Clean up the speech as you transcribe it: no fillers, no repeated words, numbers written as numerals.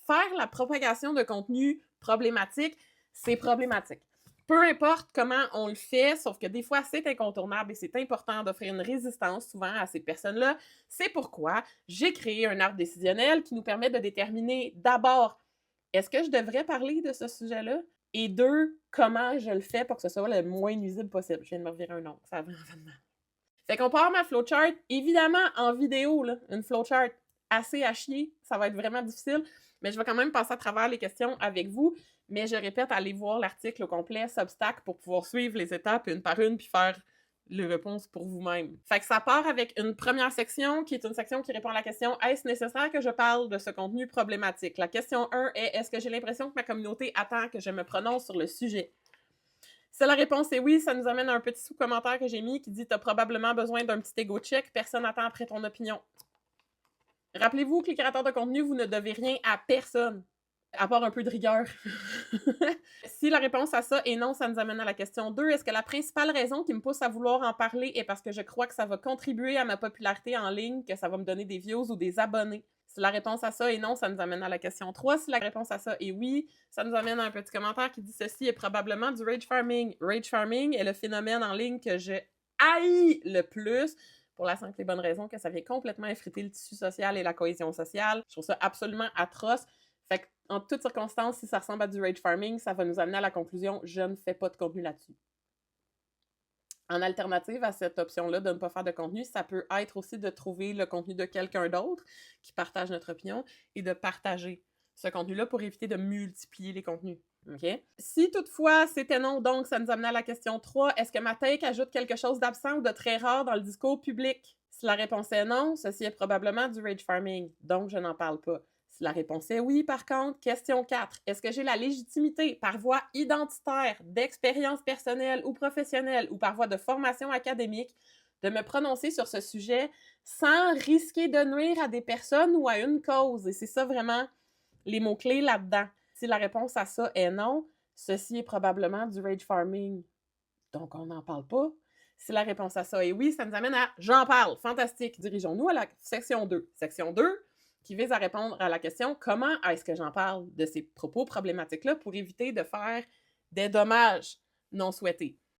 faire la propagation de contenu problématique, c'est problématique. Peu importe comment on le fait, sauf que des fois, c'est incontournable et c'est important d'offrir une résistance souvent à ces personnes-là. C'est pourquoi j'ai créé un arbre décisionnel qui nous permet de déterminer d'abord, est-ce que je devrais parler de ce sujet-là? Et deux, comment je le fais pour que ce soit le moins nuisible possible. Je viens de me revirer un ongle, ça a vraiment fait mal. Fait qu'on part ma flowchart, évidemment en vidéo, là, une flowchart assez à chier, ça va être vraiment difficile, mais je vais quand même passer à travers les questions avec vous, mais je répète, allez voir l'article au complet, Substack, pour pouvoir suivre les étapes une par une, puis faire les réponses pour vous-même. Fait que ça part avec une première section, qui est une section qui répond à la question « Est-ce nécessaire que je parle de ce contenu problématique? » La question 1 est « Est-ce que j'ai l'impression que ma communauté attend que je me prononce sur le sujet? » Si la réponse est oui, ça nous amène à un petit sous-commentaire que j'ai mis qui dit « T'as probablement besoin d'un petit ego check, personne n'attend après ton opinion. » Rappelez-vous que les créateurs de contenu, vous ne devez rien à personne, à part un peu de rigueur. Si la réponse à ça est non, ça nous amène à la question 2. Est-ce que la principale raison qui me pousse à vouloir en parler est parce que je crois que ça va contribuer à ma popularité en ligne, que ça va me donner des views ou des abonnés? Si la réponse à ça est non, ça nous amène à la question 3. Si la réponse à ça est oui, ça nous amène à un petit commentaire qui dit « Ceci est probablement du rage farming. » Rage farming est le phénomène en ligne que je haïs le plus, pour la simple et bonne raison que ça vient complètement effriter le tissu social et la cohésion sociale. Je trouve ça absolument atroce. Fait que, en toutes circonstances, si ça ressemble à du rage farming, ça va nous amener à la conclusion « Je ne fais pas de contenu là-dessus. » En alternative à cette option-là de ne pas faire de contenu, ça peut être aussi de trouver le contenu de quelqu'un d'autre qui partage notre opinion et de partager ce contenu-là pour éviter de multiplier les contenus. Okay? Si toutefois c'était non, donc ça nous amène à la question 3. Est-ce que ma take ajoute quelque chose d'absent ou de très rare dans le discours public? Si la réponse est non, ceci est probablement du rage farming, donc je n'en parle pas. Si la réponse est oui, par contre, question 4. Est-ce que j'ai la légitimité, par voie identitaire, d'expérience personnelle ou professionnelle, ou par voie de formation académique, de me prononcer sur ce sujet sans risquer de nuire à des personnes ou à une cause? Et c'est ça vraiment les mots-clés là-dedans. Si la réponse à ça est non, ceci est probablement du rage farming, donc on n'en parle pas. Si la réponse à ça est oui, ça nous amène à « J'en parle ». Fantastique. Dirigeons-nous à la section 2. Section 2, qui vise à répondre à la question « Comment est-ce que j'en parle de ces propos problématiques-là pour éviter de faire des dommages non souhaités? »